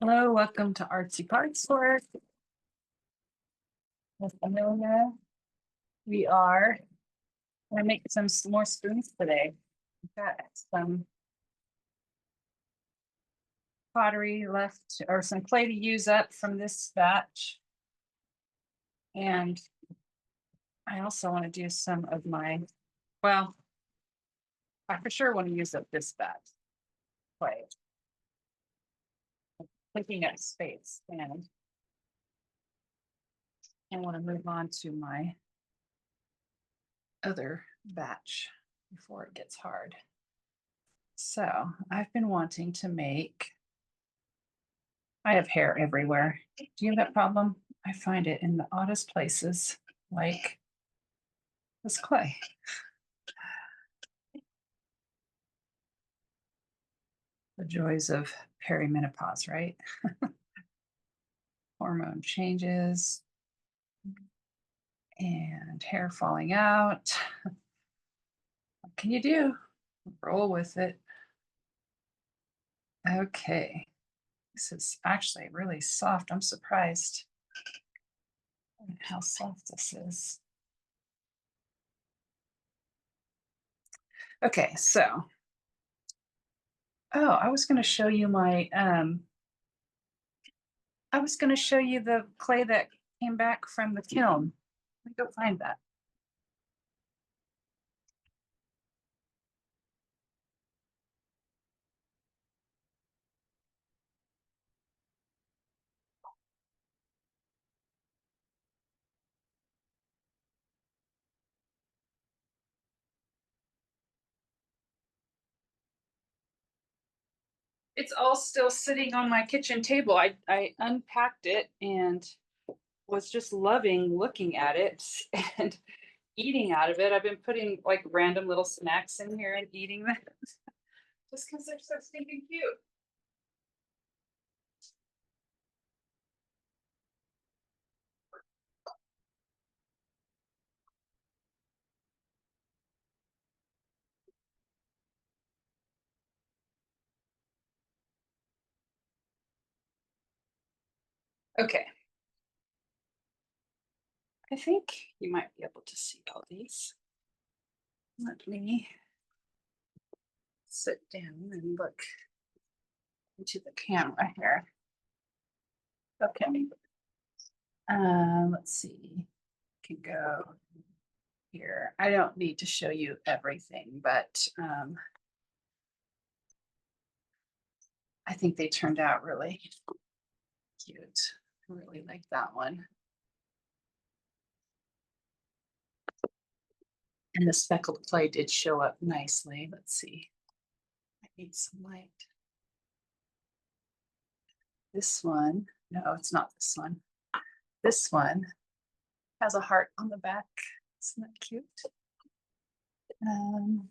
Hello, welcome to Artsy Partswork with Amelia. We are going to make some more spoons today. We've got some pottery left or some clay to use up from this batch. And I also want to do some of my, well, I for sure want to use up this batch clay. Taking up space and I want to move on to my other batch before it gets hard. So I've been wanting to make, I have hair everywhere. Do you have that problem? I find it in the oddest places, like this clay. The joys of perimenopause, right? Hormone changes and hair falling out. What can you do? Roll with it. Okay. This is actually really soft. I'm surprised how soft this is. Okay, so, I was going to show you I was going to show you the clay that came back from the kiln. Let me go find that. It's all still sitting on my kitchen table. I unpacked it and was just loving looking at it and eating out of it. I've been putting like random little snacks in here and eating them just because they're so stinking cute. Okay. I think you might be able to see all these. Let me sit down and look into the camera here. Okay. Let's see. Can go here. I don't need to show you everything, but I think they turned out really cute. I really like that one. And the speckled clay did show up nicely. Let's see. I need some light. This one, no, it's not this one. This one has a heart on the back. Isn't that cute? Um,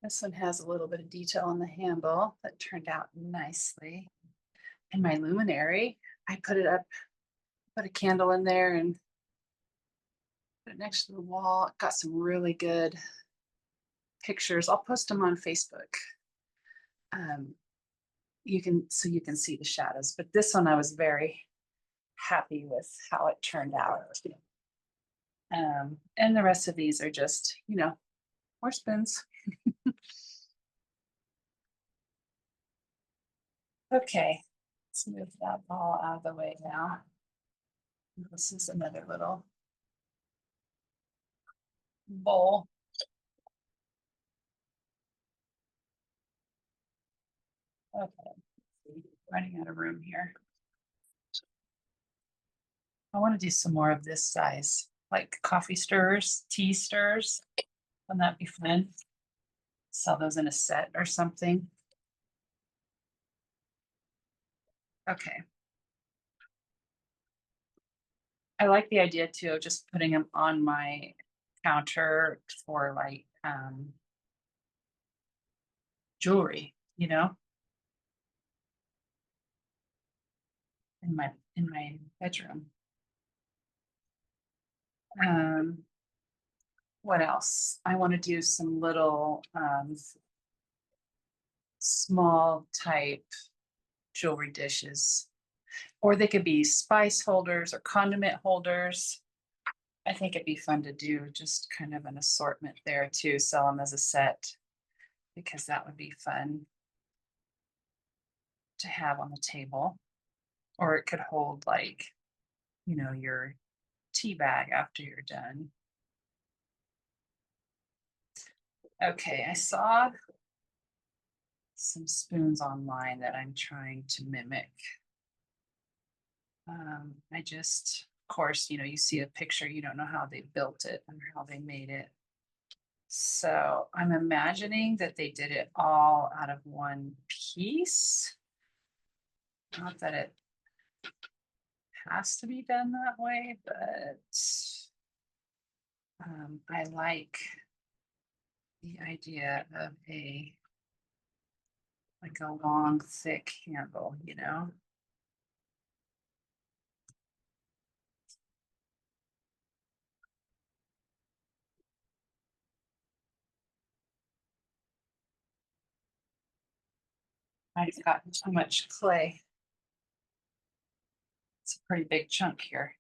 this one has a little bit of detail on the handle that turned out nicely. And my luminary, I put it up, put a candle in there and put it next to the wall. Got some really good pictures. I'll post them on Facebook. You can see the shadows, but this one I was very happy with how it turned out. And the rest of these are just, more spoons. Okay, let's move that ball out of the way now. This is another little bowl. Okay, running out of room here. I want to do some more of this size, like coffee stirrers, tea stirrers. Wouldn't that be fun? Sell those in a set or something. Okay. I like the idea too of just putting them on my counter for like jewelry, in my bedroom. Um, what else? I want to do some little small type jewelry dishes. Or they could be spice holders or condiment holders. I think it'd be fun to do just kind of an assortment there too, sell them as a set, because that would be fun to have on the table. Or it could hold like, your tea bag after you're done. Okay, I saw some spoons online that I'm trying to mimic. Of course, you see a picture, you don't know how they built it or how they made it. So I'm imagining that they did it all out of one piece. Not that it has to be done that way, but I like the idea of like a long, thick handle. I've gotten too much clay. It's a pretty big chunk here.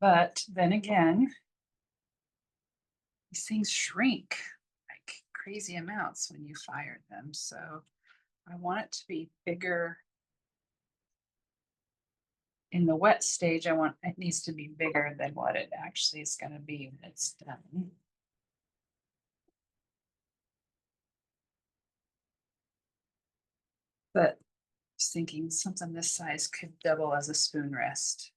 But then again, these things shrink like crazy amounts when you fire them. So I want it to be bigger. In the wet stage, it needs to be bigger than what it actually is going to be when it's done. But I was thinking something this size could double as a spoon rest.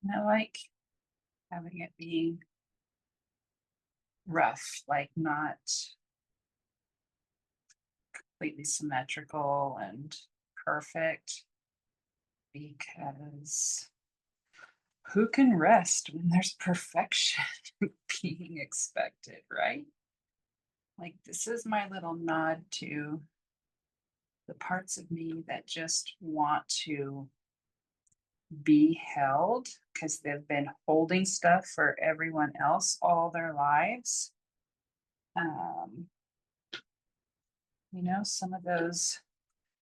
And I like having it being rough, like not completely symmetrical and perfect, because who can rest when there's perfection being expected, right? Like, this is my little nod to the parts of me that just want to be held because they've been holding stuff for everyone else all their lives. Um, some of those,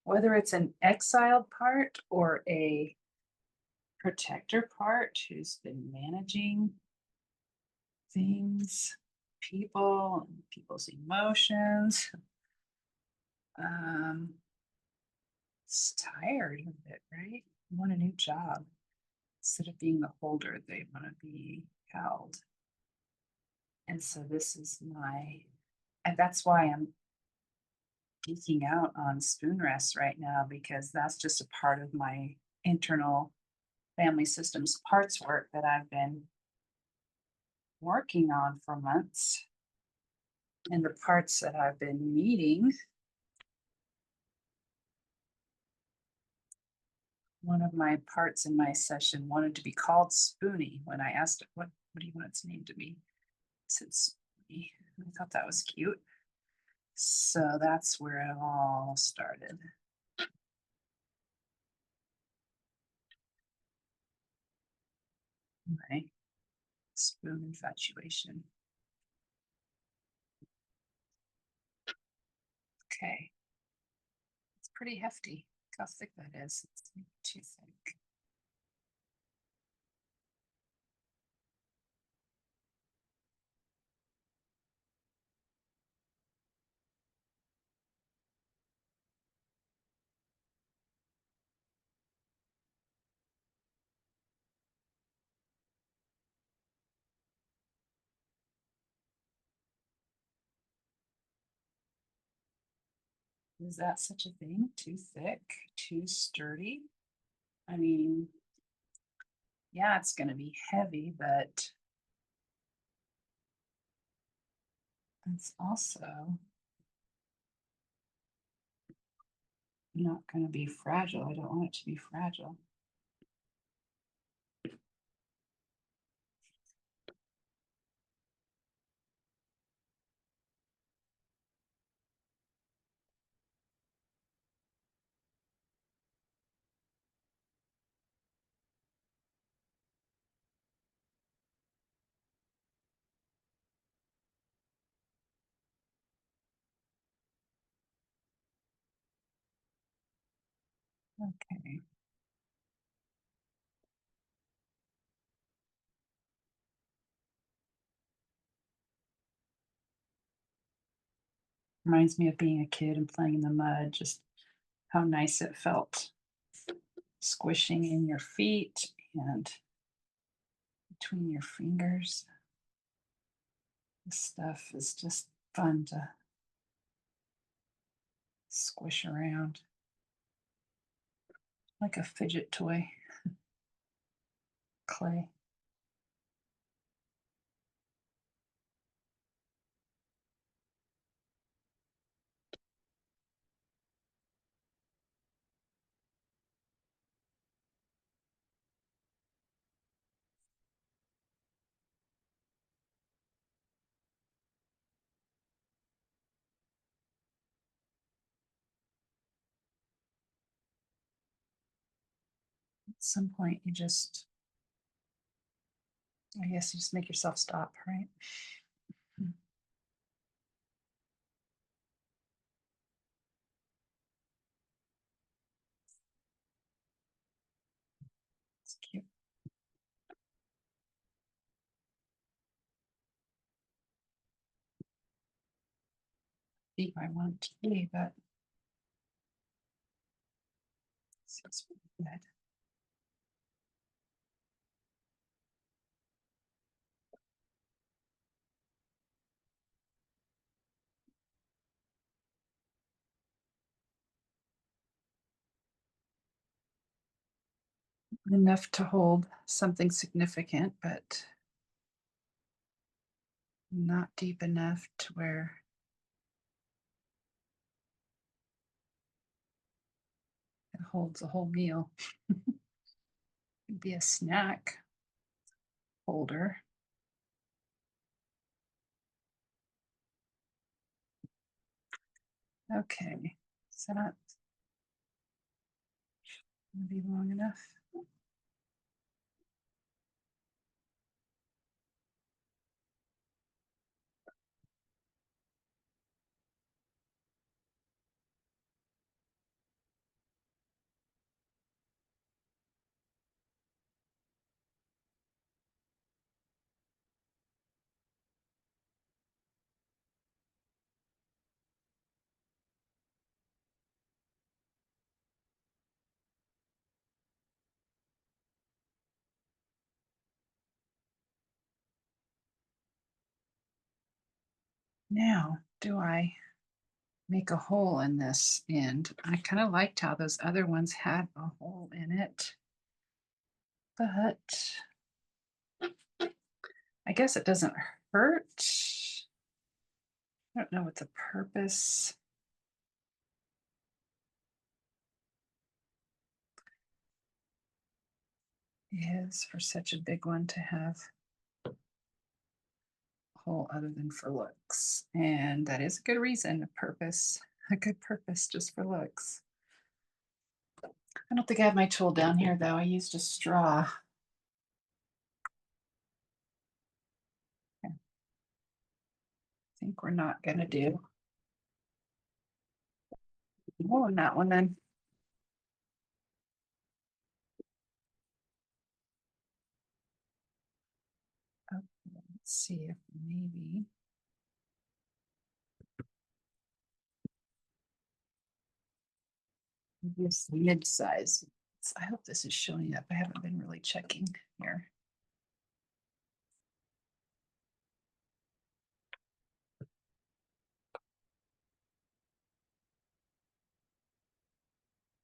whether it's an exiled part or a protector part who's been managing things, people, and people's emotions. Um, it's tired of it, right? You want a new job. Instead of being the holder, they want to be held. And so and that's why I'm geeking out on spoon rests right now, because that's just a part of my internal family systems parts work that I've been working on for months. And the parts that I've been meeting, one of my parts in my session wanted to be called Spoonie. When I asked it, what do you want its name to be? It said Spoonie. I thought that was cute. So that's where it all started. My spoon infatuation. Okay. It's pretty hefty. Look how thick that is. It's too thick. Is that such a thing? Too thick? Too sturdy? I mean, yeah, it's going to be heavy, but it's also not going to be fragile. I don't want it to be fragile. Okay. Reminds me of being a kid and playing in the mud, just how nice it felt squishing in your feet and between your fingers. This stuff is just fun to squish around like a fidget toy, clay. At some point, I guess you just make yourself stop, right? Mm, it's cute. Deep I want to be, but seems pretty good. Enough to hold something significant, but not deep enough to where it holds a whole meal. It'd be a snack holder. Okay, so that's gonna be long enough. Now, do I make a hole in this end? I kind of liked how those other ones had a hole in it, but I guess it doesn't hurt. I don't know what the purpose is for such a big one to have a hole other than for looks. And that is a good reason, a good purpose just for looks. I don't think I have my tool down here though. I used a straw. I think we're not gonna do more on that one then. Okay, let's see if maybe this mid-size. I hope this is showing up. I haven't been really checking here.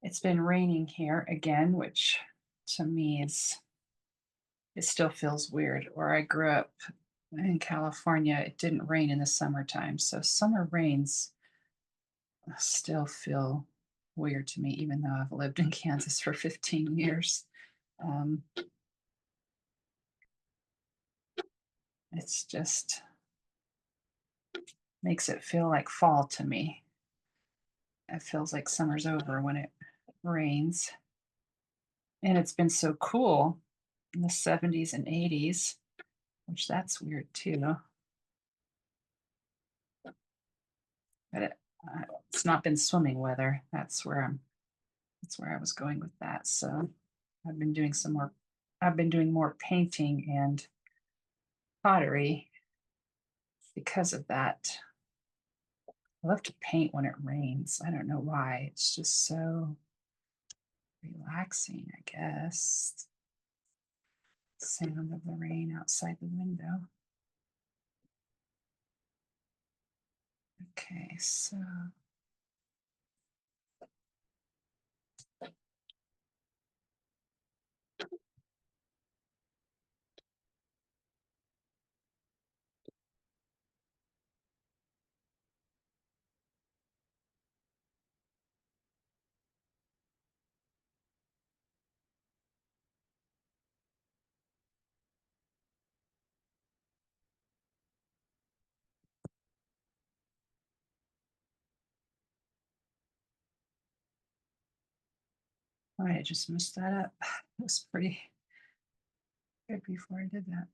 It's been raining here again, which to me is it still feels weird. Where I grew up in California, it didn't rain in the summertime. So summer rains still feel weird to me, even though I've lived in Kansas for 15 years. Um, it's just makes it feel like fall to me. It feels like summer's over when it rains. And it's been so cool in the 70s and 80s, which that's weird too. But it's not been swimming weather. That's where I'm That's where I was going with that. So I've been doing some more, I've been doing more painting and pottery because of that. I love to paint when it rains. I don't know why. It's just so relaxing, I guess. Sound of the rain outside the window. Okay, so all right, I just messed that up. It was pretty good before I did that.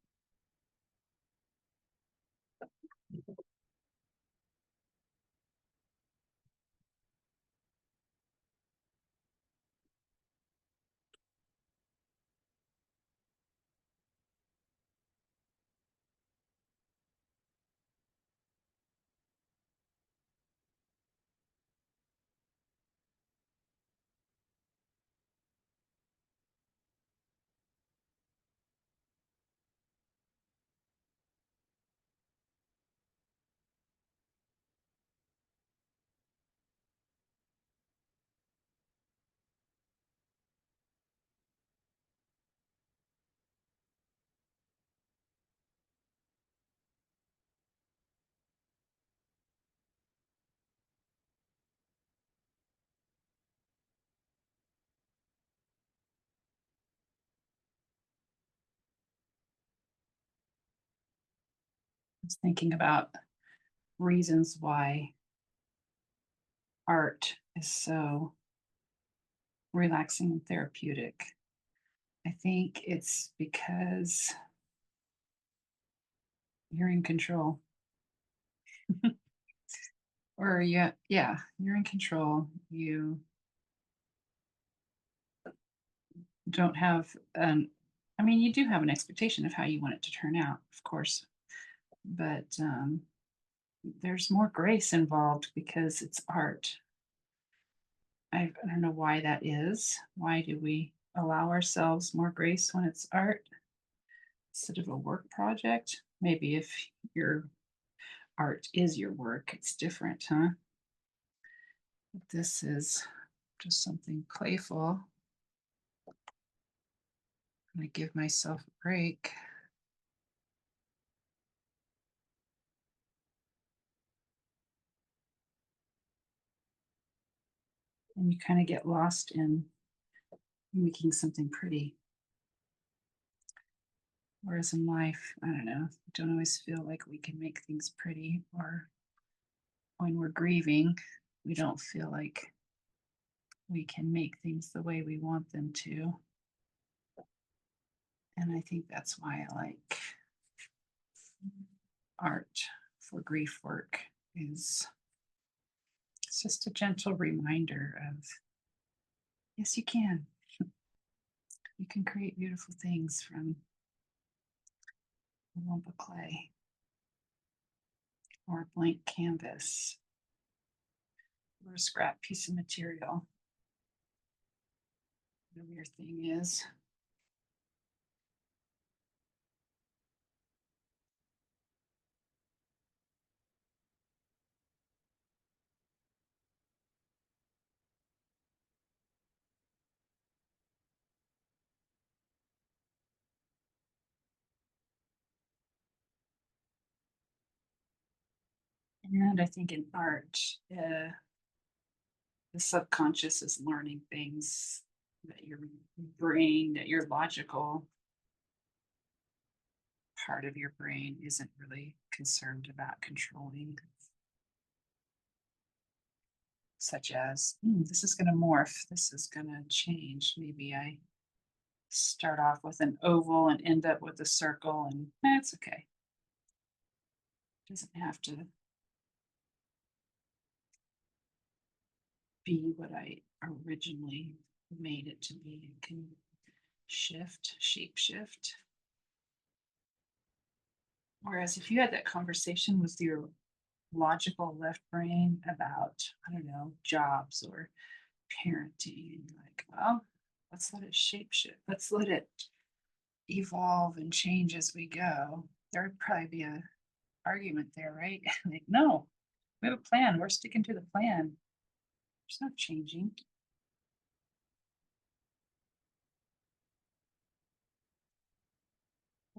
I was thinking about reasons why art is so relaxing and therapeutic. I think it's because you're in control. Or yeah, you're in control. You don't have an I mean, you do have an expectation of how you want it to turn out, of course, but there's more grace involved because it's art. I don't know why that is. Why do we allow ourselves more grace when it's art instead of a work project? Maybe if your art is your work, it's different, huh? But this is just something playful. I'm going to give myself a break. And you kind of get lost in making something pretty. Whereas in life, I don't know, we don't always feel like we can make things pretty, or when we're grieving, we don't feel like we can make things the way we want them to. And I think that's why I like art for grief work is it's just a gentle reminder of yes, you can. You can create beautiful things from a lump of clay or a blank canvas or a scrap piece of material. Whatever your thing is. And I think in art, the subconscious is learning things that your brain, that your logical part of your brain isn't really concerned about controlling, such as this is going to morph, this is going to change. Maybe I start off with an oval and end up with a circle, and that's okay. It doesn't have to be what I originally made it to be. It can shape shift. Whereas if you had that conversation with your logical left brain about, I don't know, jobs or parenting, and you're like, well, let's let it shape shift. Let's let it evolve and change as we go. There would probably be a argument there, right? Like, no, we have a plan. We're sticking to the plan. There's no changing.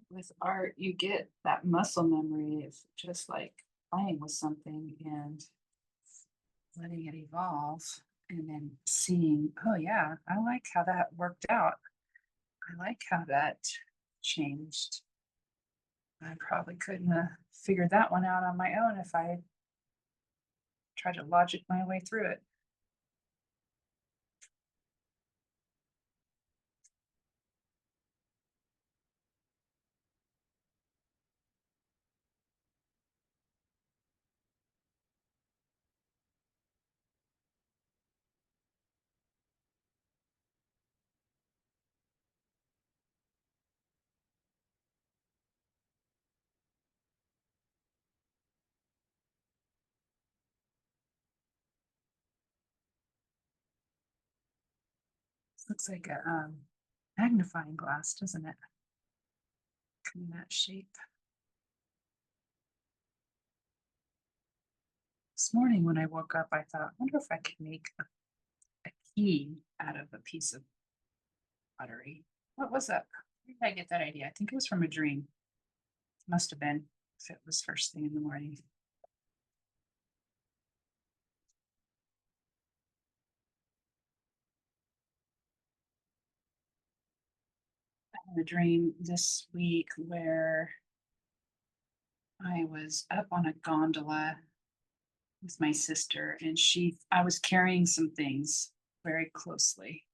With art, you get that muscle memory of just like playing with something and letting it evolve and then seeing, oh yeah, I like how that worked out. I like how that changed. I probably couldn't have figured that one out on my own if I tried to logic my way through it. Looks like a magnifying glass, doesn't it? In that shape. This morning when I woke up, I thought, I wonder if I could make a key out of a piece of pottery. What was that? Where did I get that idea? I think it was from a dream. Must have been if it was first thing in the morning. I had a dream this week where I was up on a gondola with my sister, and I was carrying some things very closely,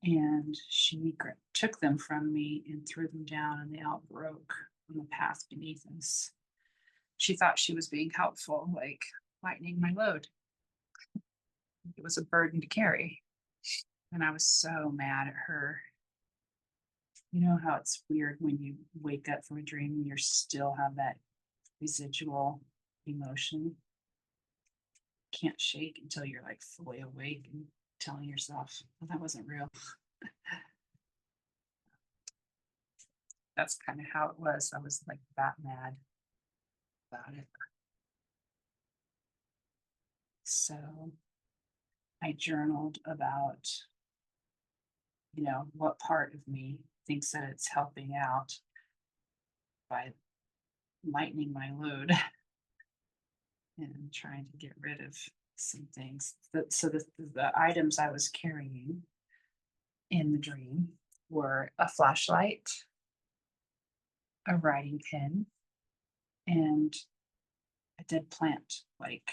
and she took them from me and threw them down, and they all broke on the path beneath us. She thought she was being helpful, like lightening my load. It was a burden to carry, and I was so mad at her. You know how it's weird when you wake up from a dream and you still have that residual emotion? Can't shake until you're like fully awake and telling yourself, well, that wasn't real. That's kind of how it was. I was like that mad about it. So I journaled about, what part of me thinks that it's helping out by lightening my load and trying to get rid of some things. So the items I was carrying in the dream were a flashlight, a writing pen, and a dead plant. Like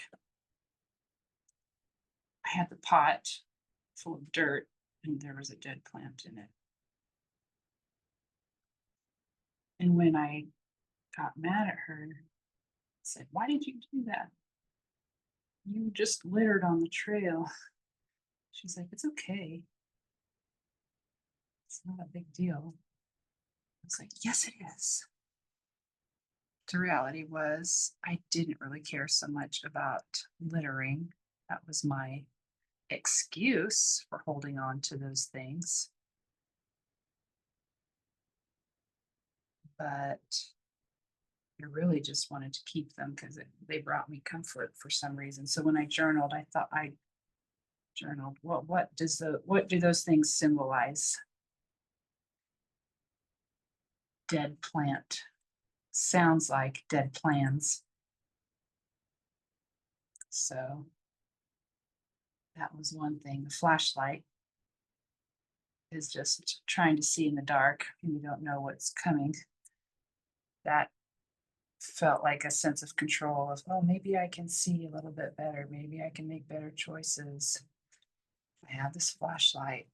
I had the pot full of dirt and there was a dead plant in it. And when I got mad at her, I said, why did you do that? You just littered on the trail. She's like, it's okay. It's not a big deal. I was like, yes, it is. The reality was, I didn't really care so much about littering. That was my excuse for holding on to those things. But I really just wanted to keep them because they brought me comfort for some reason. So when I journaled, I thought I journaled, well, what do those things symbolize? Dead plant. Sounds like dead plans. So that was one thing. The flashlight is just trying to see in the dark and you don't know what's coming. That felt like a sense of control of, oh, maybe I can see a little bit better. Maybe I can make better choices. I have this flashlight.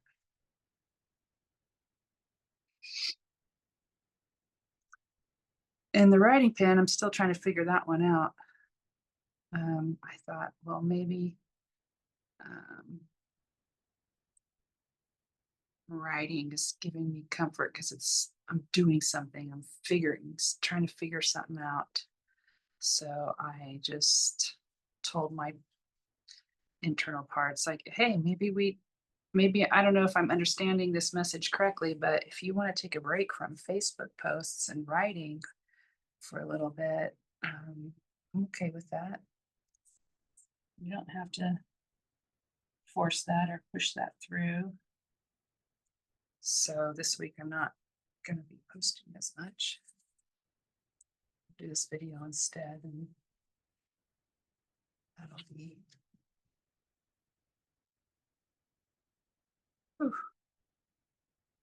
And the writing pen, I'm still trying to figure that one out. I thought, well, maybe writing is giving me comfort because I'm doing something. I'm trying to figure something out. So I just told my internal parts, like, hey, maybe I don't know if I'm understanding this message correctly, but if you want to take a break from Facebook posts and writing for a little bit, I'm okay with that. You don't have to force that or push that through. So this week I'm not going to be posting as much. I'll do this video instead, and that'll be. Whew,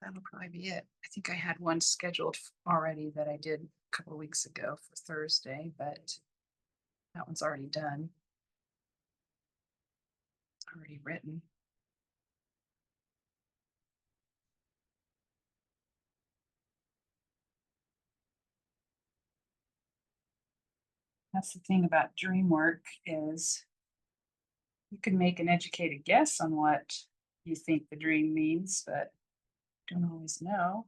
that'll probably be it. I think I had one scheduled already that I did a couple of weeks ago for Thursday, but that one's already done. Already written. That's the thing about dream work is you can make an educated guess on what you think the dream means, but don't always know.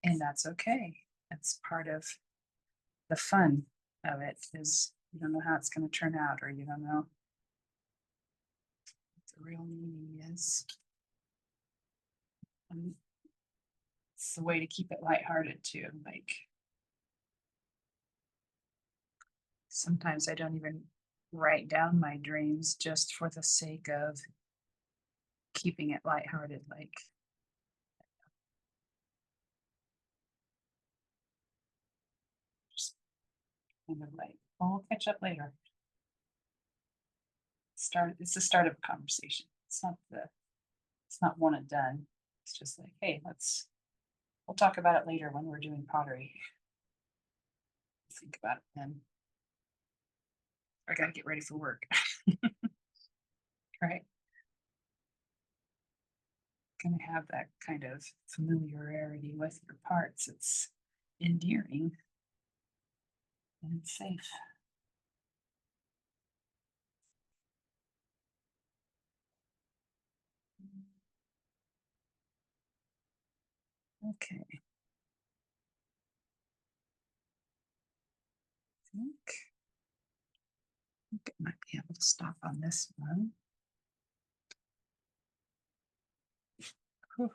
And that's okay. That's part of the fun of it is you don't know how it's going to turn out, or you don't know what the real meaning is. And it's the way to keep it lighthearted too. Like sometimes I don't even write down my dreams just for the sake of keeping it lighthearted. Like just kind of like, well, we'll catch up later. It's the start of a conversation. It's not one and done. It's just like, hey, we'll talk about it later when we're doing pottery. Think about it then. I gotta get ready for work. Right? Gonna have that kind of familiarity with your parts. It's endearing and it's safe. Okay. I think I might be able to stop on this one. Whew.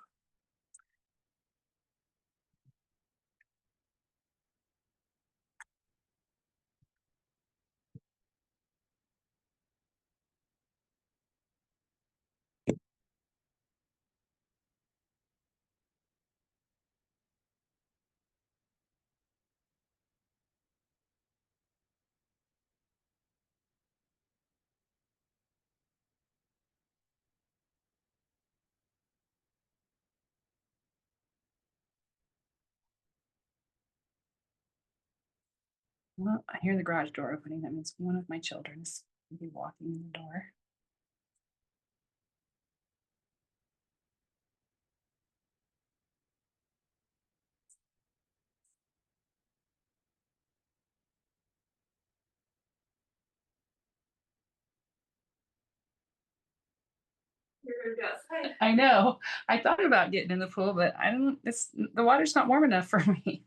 Well, I hear the garage door opening. That means one of my children is going to be walking in the door. You're gonna go outside. I know. I thought about getting in the pool, but I don't. The water's not warm enough for me.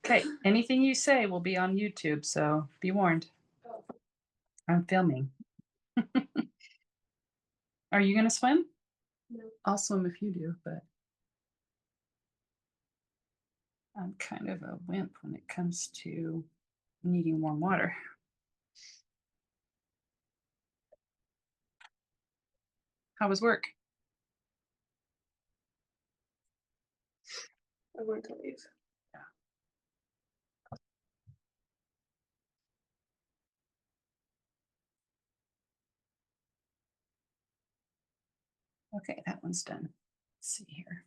Okay, anything you say will be on YouTube, so be warned. Oh. I'm filming. Are you gonna swim? No. I'll swim if you do, but I'm kind of a wimp when it comes to needing warm water. How was work? I want to leave. Okay, that one's done. Let's see here.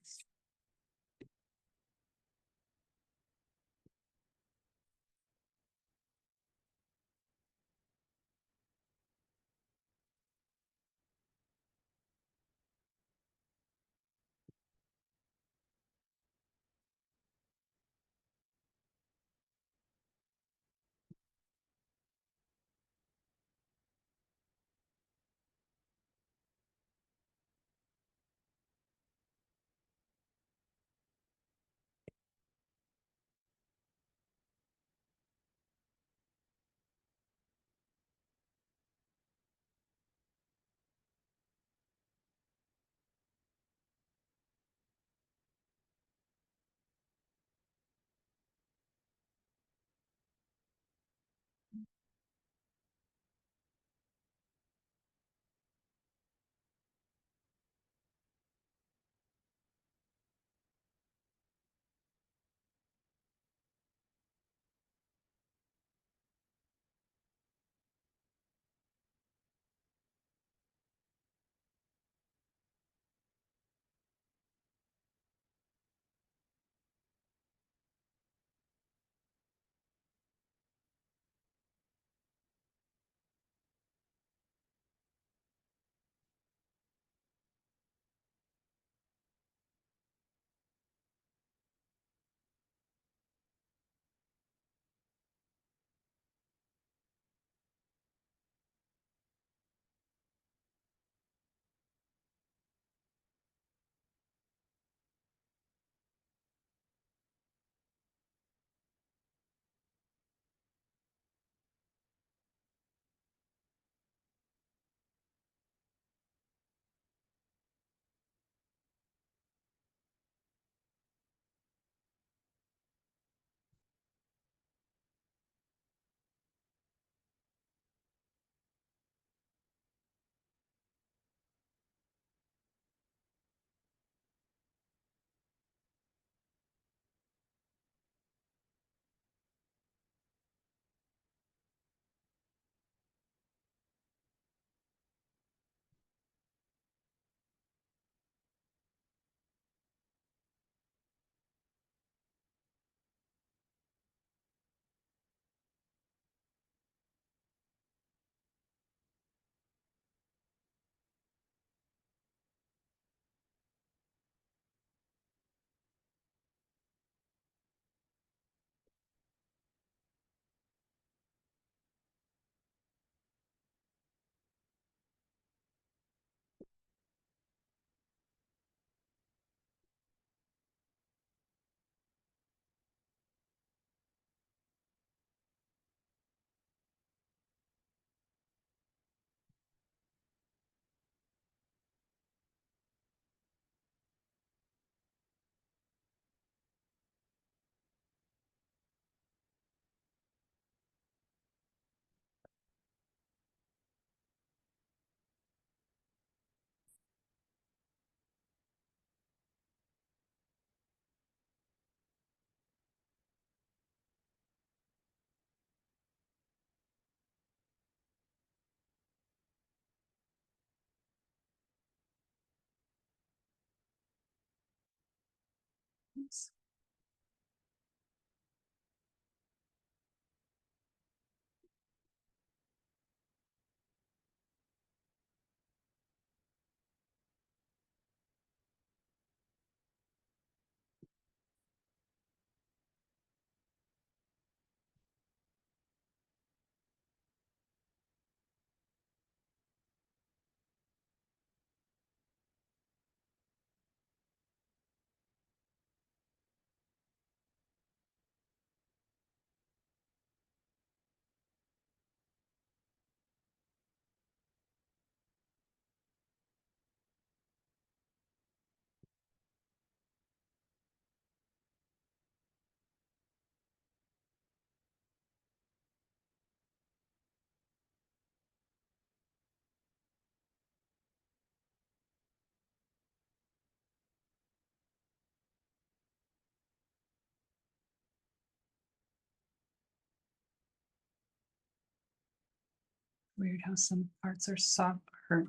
Weird how some parts are soft or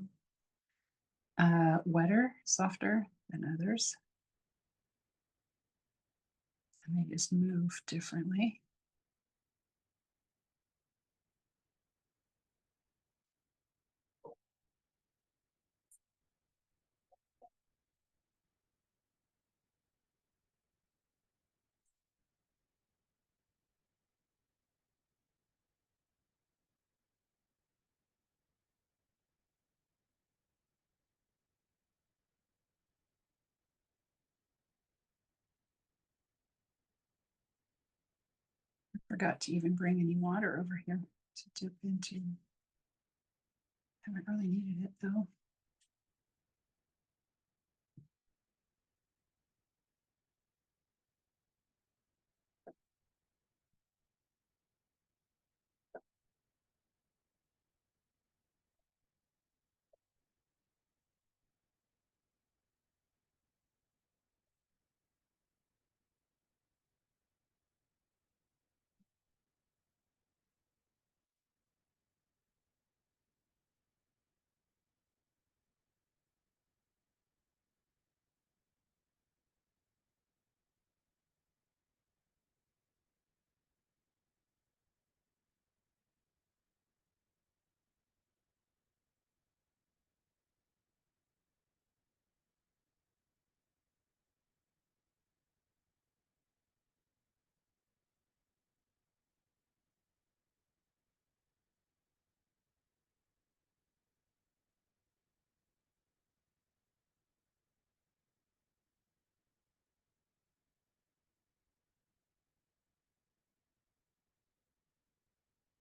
wetter, softer than others. And they just move differently. I forgot to even bring any water over here to dip into. Haven't really needed it though.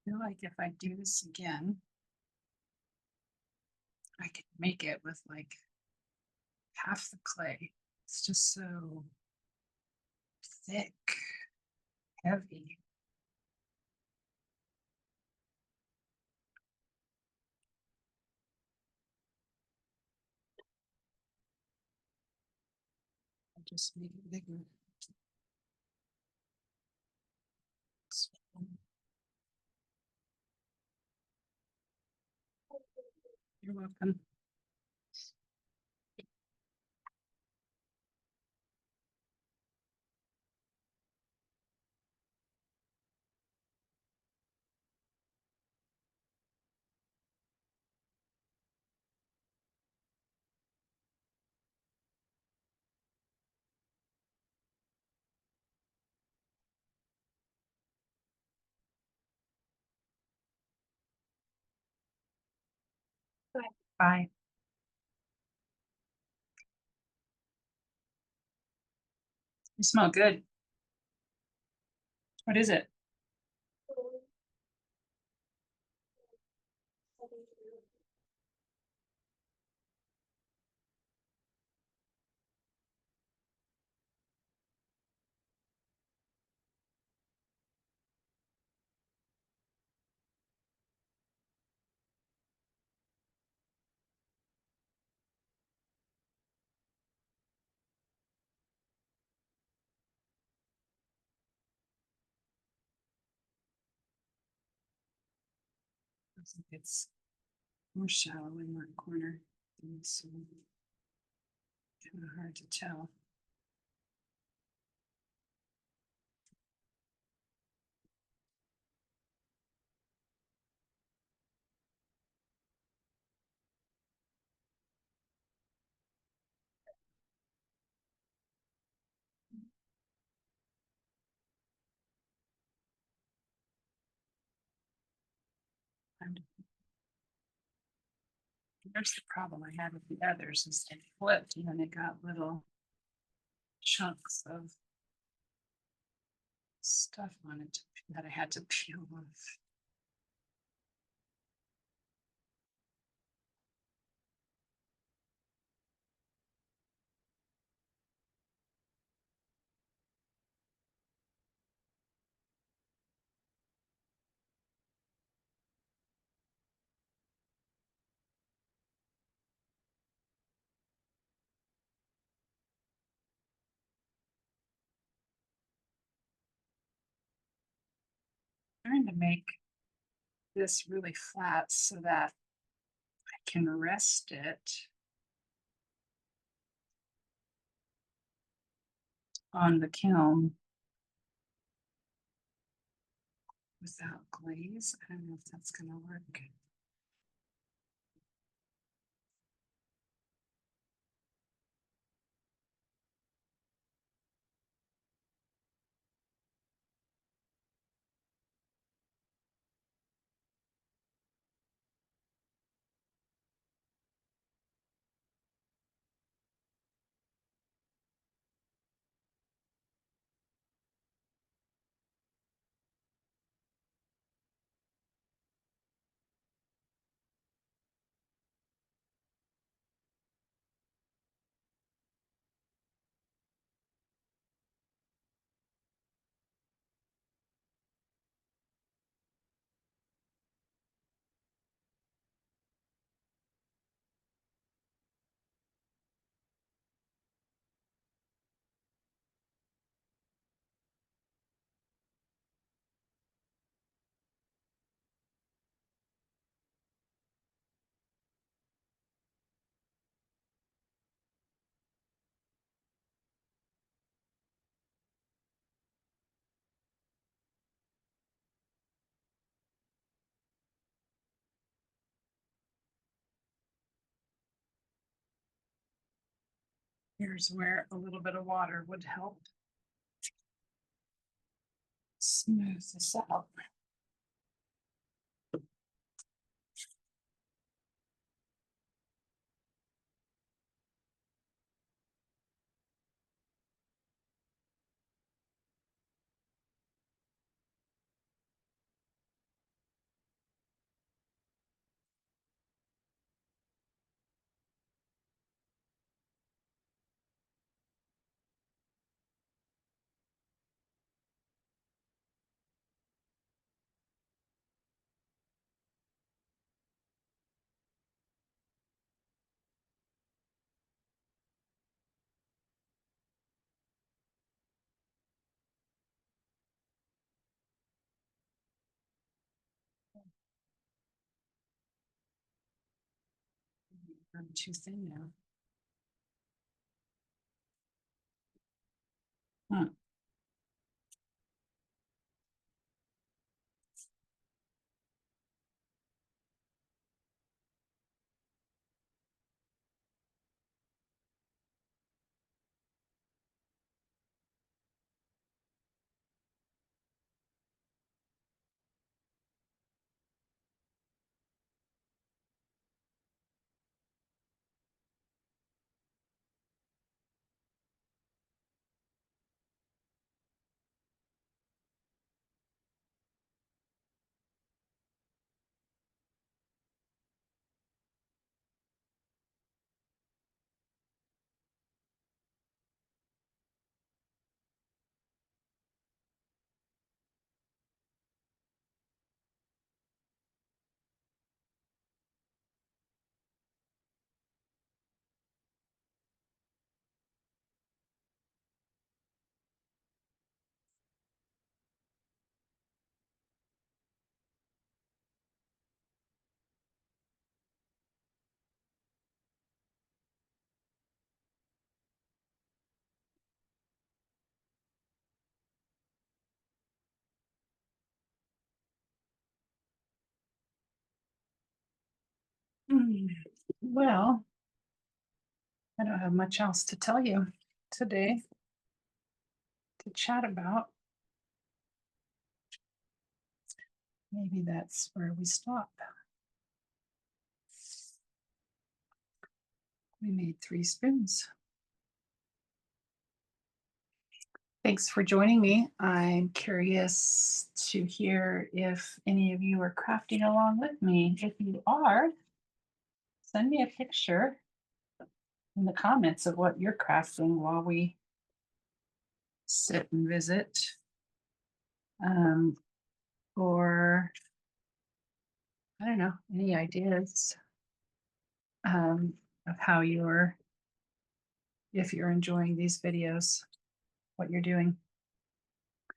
I feel like if I do this again, I could make it with like half the clay. It's just so thick, heavy. I just make it bigger. You're welcome. Bye. You smell good. What is it? Looks like it's more shallow in that corner. And so kind of hard to tell. And there's the problem I had with the others is they flipped and then it got little chunks of stuff on it that I had to peel off. Trying to make this really flat so that I can rest it on the kiln without glaze. I don't know if that's going to work. Here's where a little bit of water would help smooth this out. I'm too thin now. Huh. Mm. Well, I don't have much else to tell you today to chat about. Maybe that's where we stop. We made 3 spoons. Thanks for joining me. I'm curious to hear if any of you are crafting along with me. If you are, send me a picture in the comments of what you're crafting while we sit and visit. Or I don't know, any ideas of how if you're enjoying these videos, what you're doing. If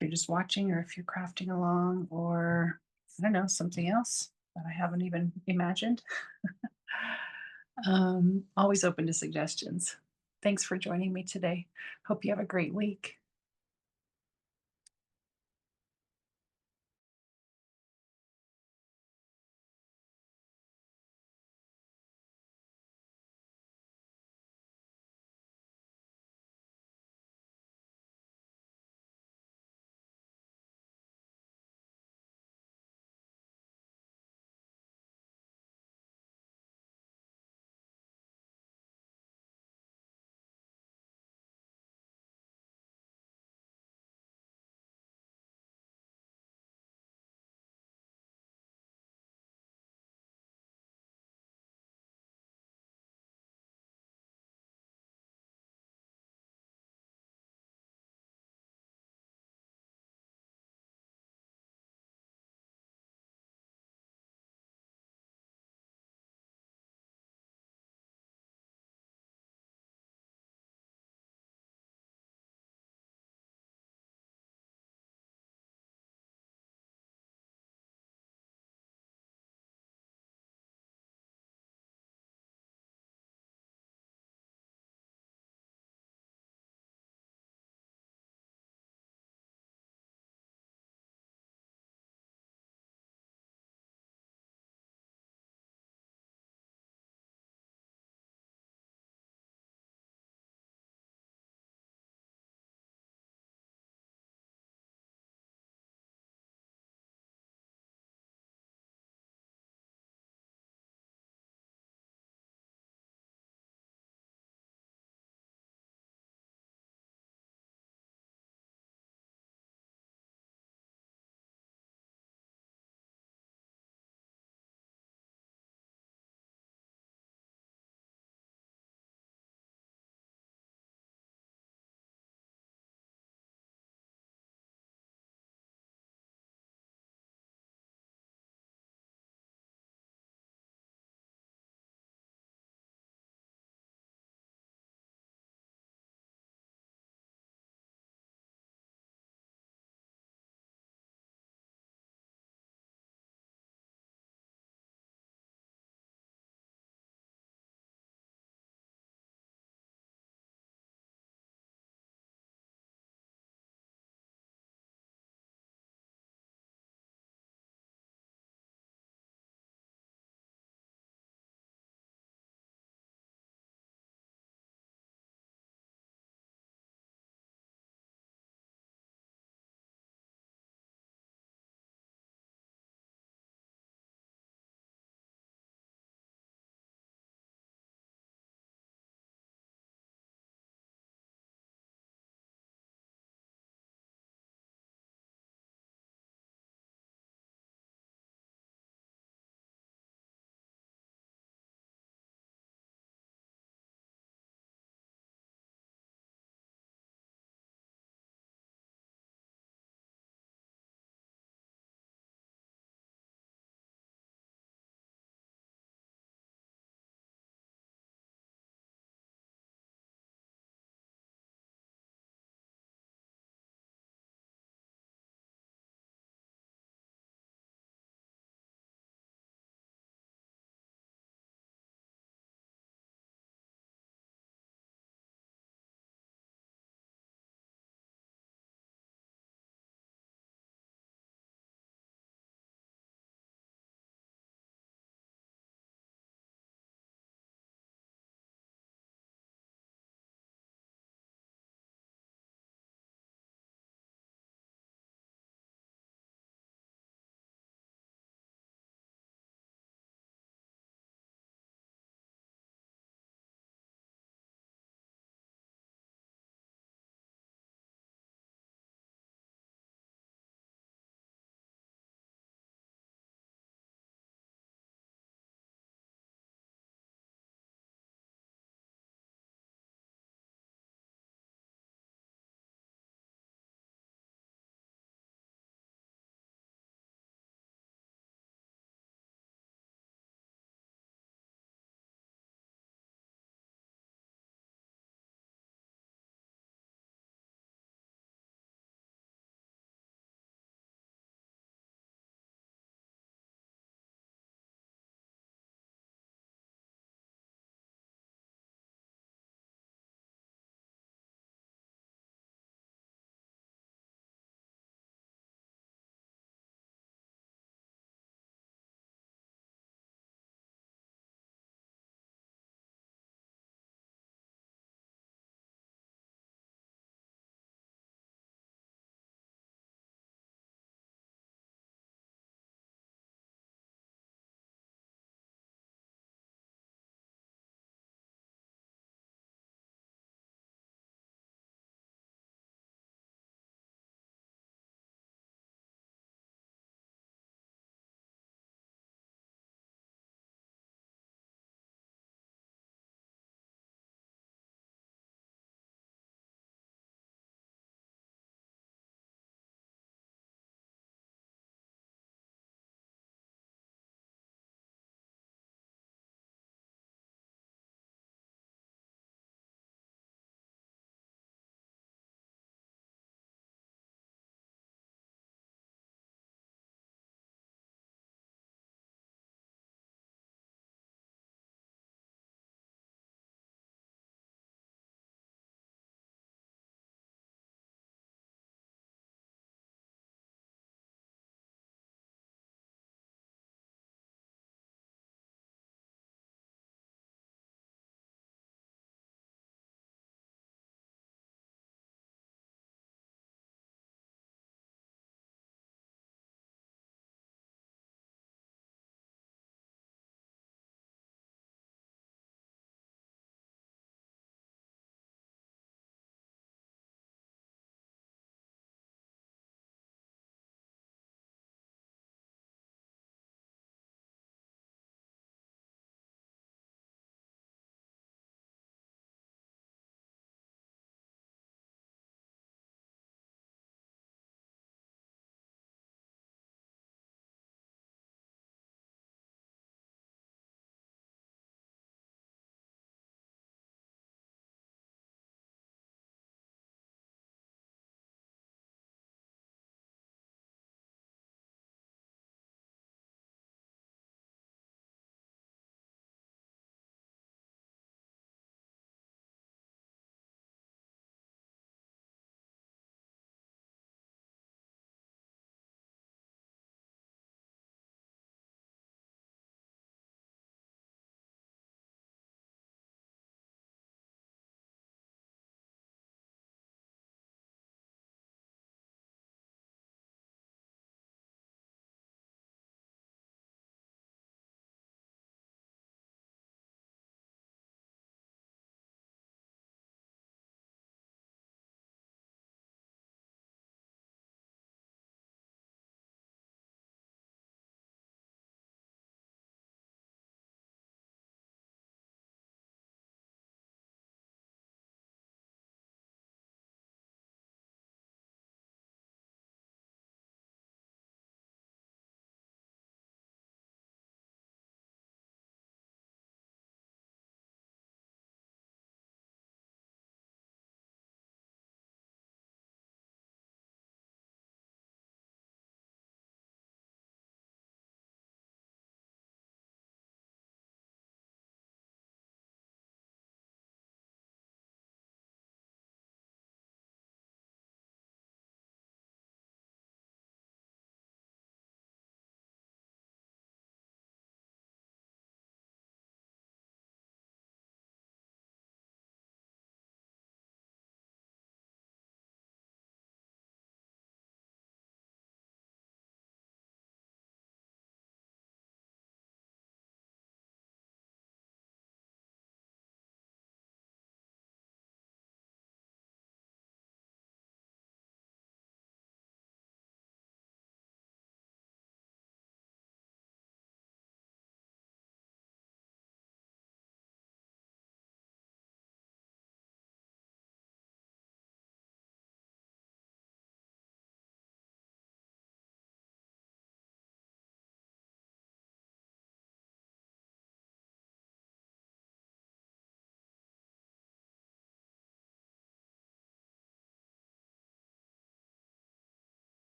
you're just watching or if you're crafting along or I don't know, something else that I haven't even imagined. Always open to suggestions. Thanks for joining me today. Hope you have a great week.